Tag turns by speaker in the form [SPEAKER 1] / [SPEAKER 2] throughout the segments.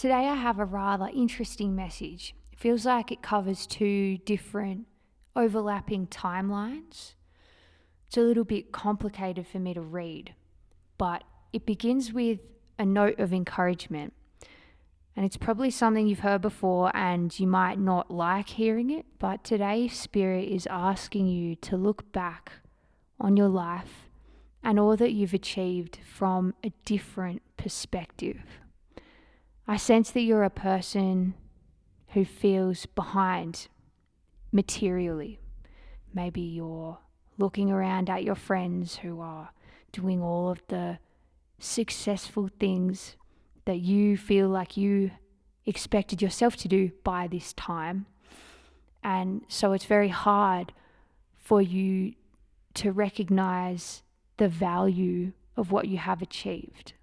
[SPEAKER 1] Today I have a rather interesting message. It feels like it covers two different overlapping timelines. It's a little bit complicated for me to read, but it begins with a note of encouragement. And it's probably something you've heard before and you might not like hearing it, but today Spirit is asking you to look back on your life and all that you've achieved from a different perspective. I sense that you're a person who feels behind materially. Maybe you're looking around at your friends who are doing all of the successful things that you feel like you expected yourself to do by this time. And so it's very hard for you to recognize the value of what you have achieved.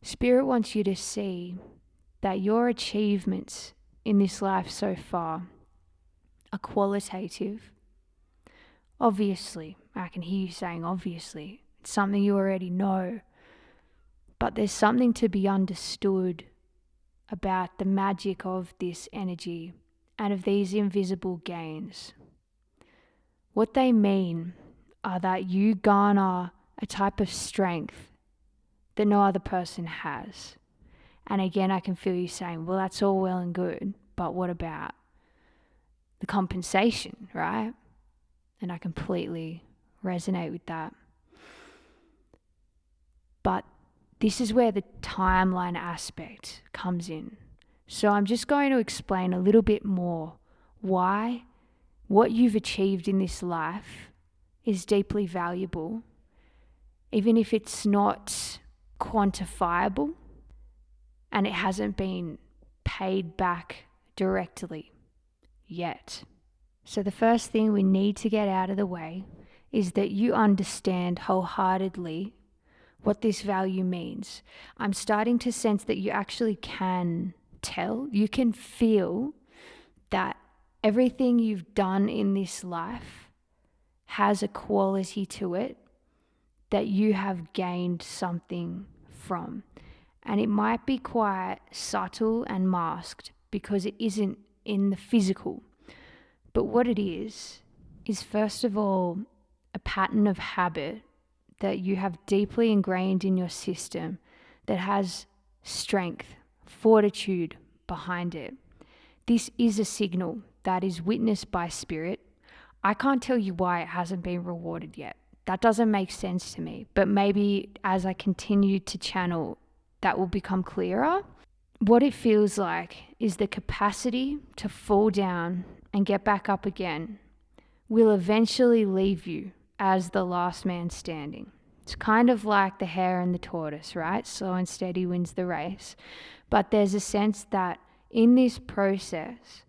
[SPEAKER 1] Spirit wants you to see that your achievements in this life so far are qualitative. Obviously, I can hear you saying obviously, it's something you already know, but there's something to be understood about the magic of this energy and of these invisible gains. What they mean are that you garner a type of strength that no other person has. And again, I can feel you saying, well, that's all well and good, but what about the compensation, right? And I completely resonate with that. But this is where the timeline aspect comes in. So I'm just going to explain a little bit more why what you've achieved in this life is deeply valuable, even if it's not quantifiable and it hasn't been paid back directly yet. So the first thing we need to get out of the way is that you understand wholeheartedly what this value means. I'm starting to sense that you actually can tell, you can feel that everything you've done in this life has a quality to it that you have gained something from. And it might be quite subtle and masked because it isn't in the physical. But what it is first of all a pattern of habit that you have deeply ingrained in your system that has strength, fortitude behind it. This is a signal that is witnessed by Spirit. I can't tell you why it hasn't been rewarded yet. That doesn't make sense to me, but maybe as I continue to channel, that will become clearer. What it feels like is the capacity to fall down and get back up again will eventually leave you as the last man standing. It's kind of like the hare and the tortoise, right? Slow and steady wins the race. But there's a sense that in this process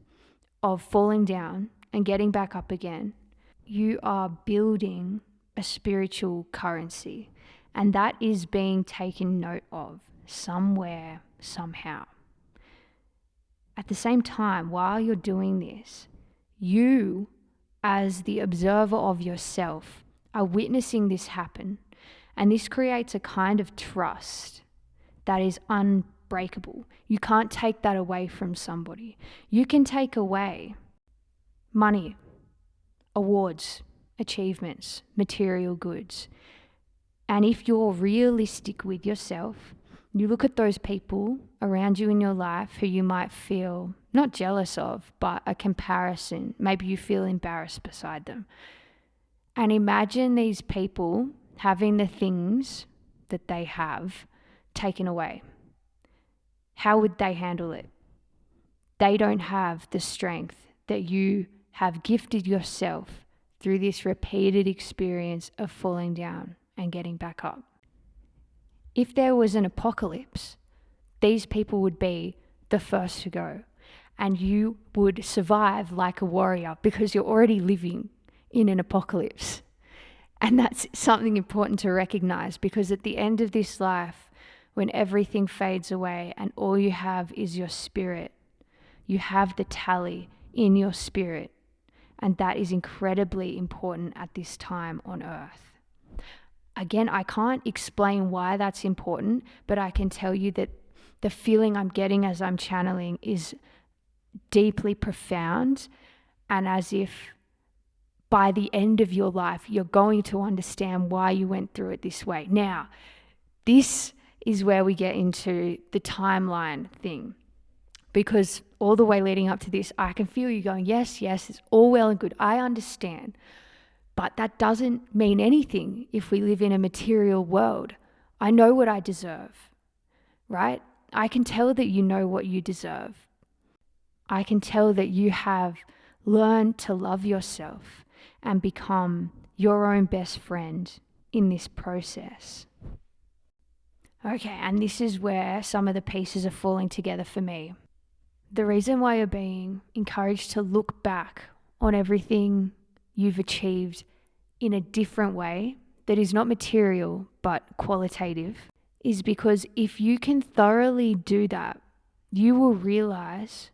[SPEAKER 1] of falling down and getting back up again, you are building a spiritual currency, and that is being taken note of somewhere, somehow. At the same time, while you're doing this, you, as the observer of yourself, are witnessing this happen, and this creates a kind of trust that is unbreakable. You can't take that away from somebody. You can take away money, awards, achievements, material goods. And if you're realistic with yourself, you look at those people around you in your life who you might feel not jealous of, but a comparison. Maybe you feel embarrassed beside them. And imagine these people having the things that they have taken away. How would they handle it? They don't have the strength that you have gifted yourself through this repeated experience of falling down and getting back up. If there was an apocalypse, these people would be the first to go, and you would survive like a warrior because you're already living in an apocalypse. And that's something important to recognize, because at the end of this life, when everything fades away and all you have is your spirit, you have the tally in your spirit. And that is incredibly important at this time on earth. Again, I can't explain why that's important, but I can tell you that the feeling I'm getting as I'm channeling is deeply profound, and as if by the end of your life, you're going to understand why you went through it this way. Now, this is where we get into the timeline thing, because all the way leading up to this, I can feel you going, yes, it's all well and good. I understand. But that doesn't mean anything if we live in a material world. I know what I deserve, right? I can tell that you know what you deserve. I can tell that you have learned to love yourself and become your own best friend in this process. Okay, and this is where some of the pieces are falling together for me. The reason why you're being encouraged to look back on everything you've achieved in a different way that is not material but qualitative is because if you can thoroughly do that, you will realize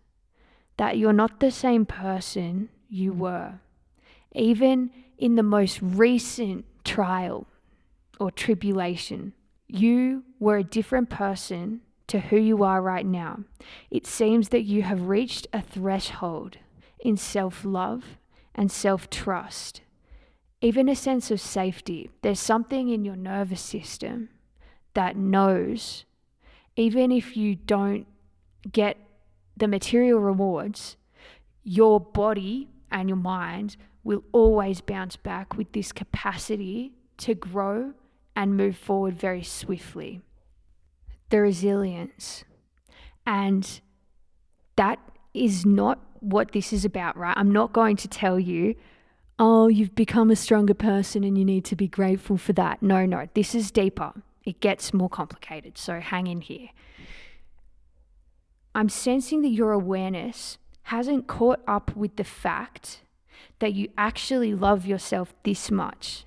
[SPEAKER 1] that you're not the same person you were. Even in the most recent trial or tribulation, you were a different person to who you are right now. It seems that you have reached a threshold in self-love and self-trust, even a sense of safety. There's something in your nervous system that knows, even if you don't get the material rewards, your body and your mind will always bounce back with this capacity to grow and move forward very swiftly. The resilience. And that is not what this is about, right? I'm not going to tell you, oh, you've become a stronger person and you need to be grateful for that. No, this is deeper. It gets more complicated, so hang in here. I'm sensing that your awareness hasn't caught up with the fact that you actually love yourself this much.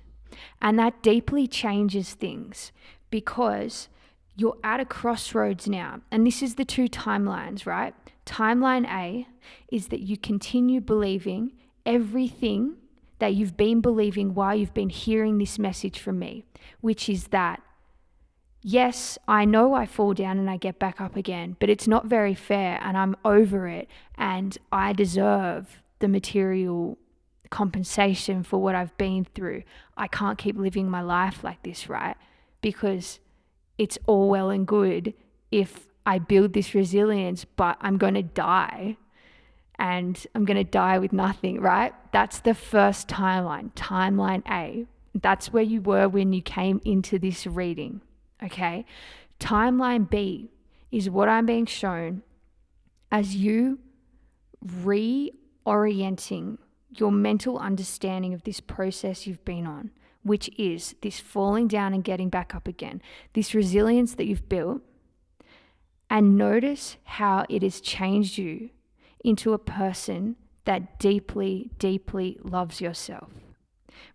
[SPEAKER 1] And that deeply changes things because you're at a crossroads now. And this is the two timelines, right? Timeline A is that you continue believing everything that you've been believing while you've been hearing this message from me, which is that, yes, I know I fall down and I get back up again, but it's not very fair and I'm over it and I deserve the material compensation for what I've been through. I can't keep living my life like this, right? Because it's all well and good if I build this resilience, but I'm going to die and I'm going to die with nothing, right? That's the first timeline, timeline A. That's where you were when you came into this reading, okay? Timeline B is what I'm being shown as you reorienting your mental understanding of this process you've been on, which is this falling down and getting back up again, this resilience that you've built, and notice how it has changed you into a person that deeply, deeply loves yourself.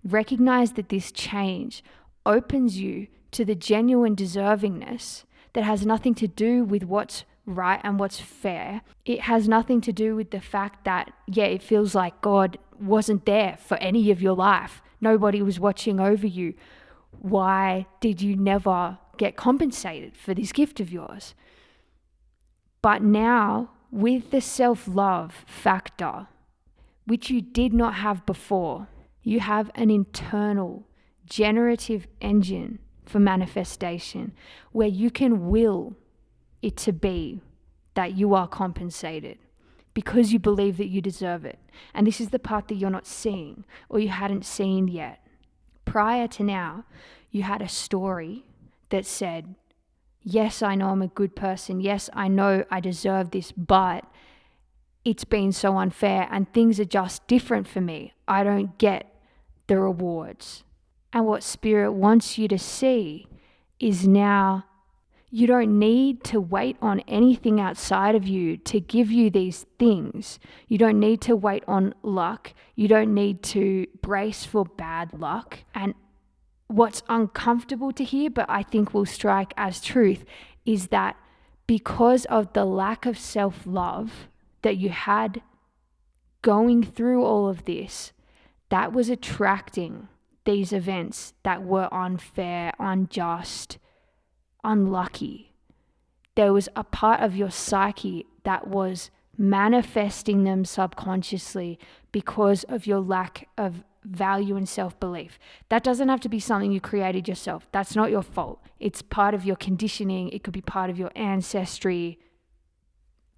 [SPEAKER 1] Recognize that this change opens you to the genuine deservingness that has nothing to do with what's right and what's fair. It has nothing to do with the fact that, it feels like God wasn't there for any of your life. Nobody was watching over you. Why did you never get compensated for this gift of yours? But now, with the self-love factor, which you did not have before, you have an internal generative engine for manifestation where you can will it to be that you are compensated because you believe that you deserve it. And this is the part that you're not seeing or you hadn't seen yet. Prior to now, you had a story that said, yes, I know I'm a good person. Yes, I know I deserve this, but it's been so unfair and things are just different for me. I don't get the rewards. And what Spirit wants you to see is now you don't need to wait on anything outside of you to give you these things. You don't need to wait on luck. You don't need to brace for bad luck. And what's uncomfortable to hear, but I think will strike as truth, is that because of the lack of self-love that you had going through all of this, that was attracting these events that were unfair, unjust, unlucky. there was a part of your psyche that was manifesting them subconsciously because of your lack of value and self-belief. That doesn't have to be something you created yourself. That's not your fault. It's part of your conditioning. It could be part of your ancestry.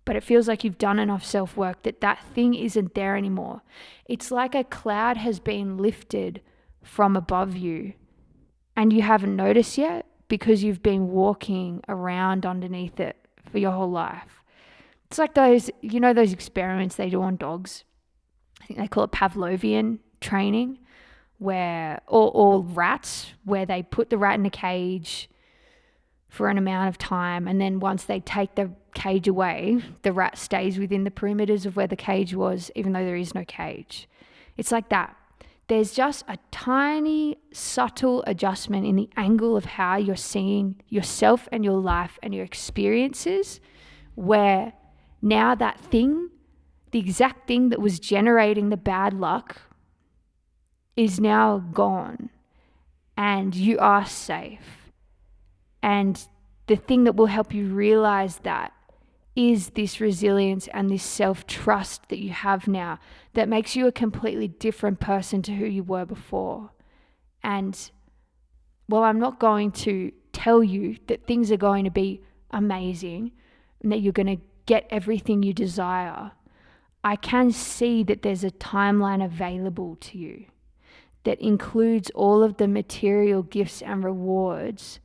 [SPEAKER 1] But it feels like you've done enough self-work that that thing isn't there anymore. It's like a cloud has been lifted from above you and you haven't noticed yet because you've been walking around underneath it for your whole life. It's like those experiments they do on dogs. I think they call it Pavlovian training, where or rats, where they put the rat in a cage for an amount of time, and then once they take the cage away, the rat stays within the perimeters of where the cage was, even though there is no cage. It's like that. There's just a tiny, subtle adjustment in the angle of how you're seeing yourself and your life and your experiences, where now that thing, the exact thing that was generating the bad luck, is now gone and you are safe. And the thing that will help you realize that is this resilience and this self-trust that you have now that makes you a completely different person to who you were before. And while I'm not going to tell you that things are going to be amazing and that you're going to get everything you desire, I can see that there's a timeline available to you that includes all of the material gifts and rewards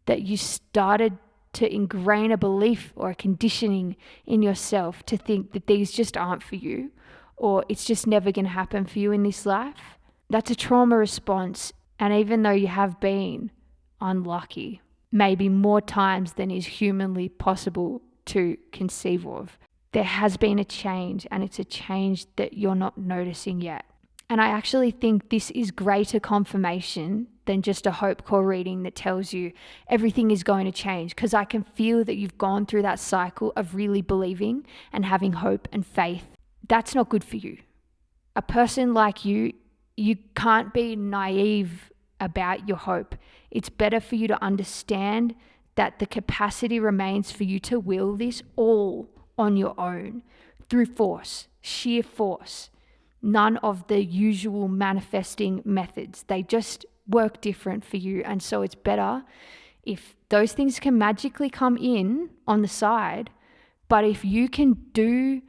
[SPEAKER 1] that you started to ingrain a belief or a conditioning in yourself to think that these just aren't for you, or it's just never going to happen for you in this life. That's a trauma response. And even though you have been unlucky, maybe more times than is humanly possible to conceive of, there has been a change, and it's a change that you're not noticing yet. And I actually think this is greater confirmation than just a hope call reading that tells you everything is going to change, because I can feel that you've gone through that cycle of really believing and having hope and faith. That's not good for you. A person like you can't be naive about your hope. It's better for you to understand that the capacity remains for you to will this all on your own through force, sheer force. None of the usual manifesting methods. They just work different for you. And so it's better if those things can magically come in on the side, but if you can do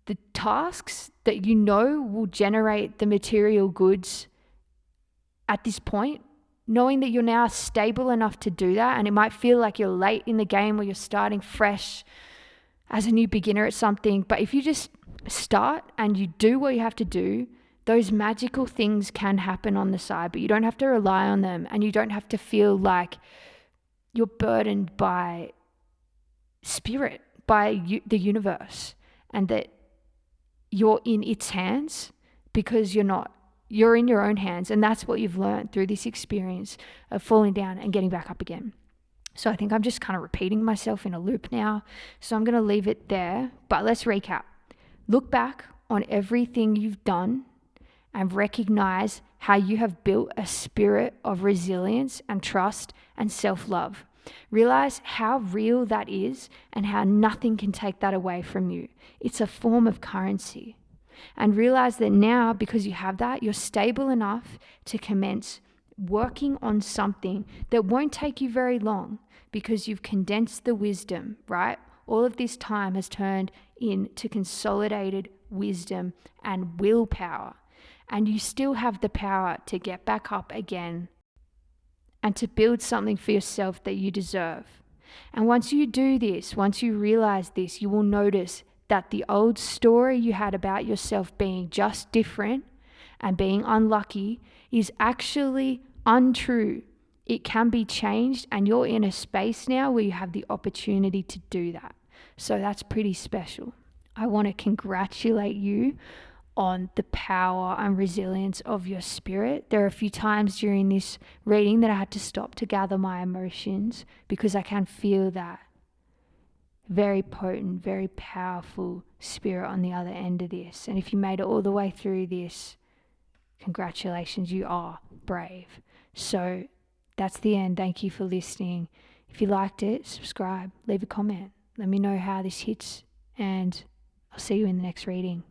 [SPEAKER 1] the tasks that you know will generate the material goods at this point, knowing that you're now stable enough to do that, and it might feel like you're late in the game or you're starting fresh as a new beginner at something, but if you just start and you do what you have to do, those magical things can happen on the side, but you don't have to rely on them, and you don't have to feel like you're burdened by spirit, by the universe, and that you're in its hands, because you're not. You're in your own hands, and that's what you've learned through this experience of falling down and getting back up again. So I think I'm just kind of repeating myself in a loop now, so I'm going to leave it there, but let's recap. Look back on everything you've done and recognize how you have built a spirit of resilience and trust and self-love. Realize how real that is and how nothing can take that away from you. It's a form of currency. And realize that now, because you have that, you're stable enough to commence working on something that won't take you very long, because you've condensed the wisdom, right? All of this time has turned into consolidated wisdom and willpower. And you still have the power to get back up again and to build something for yourself that you deserve. And once you do this, once you realize this, you will notice that the old story you had about yourself being just different and being unlucky is actually untrue. It can be changed, and you're in a space now where you have the opportunity to do that. So that's pretty special. I want to congratulate you on the power and resilience of your spirit. There are a few times during this reading that I had to stop to gather my emotions, because I can feel that very potent, very powerful spirit on the other end of this. And if you made it all the way through this, congratulations, you are brave. So that's the end. Thank you for listening. If you liked it, subscribe, leave a comment. Let me know how this hits, and I'll see you in the next reading.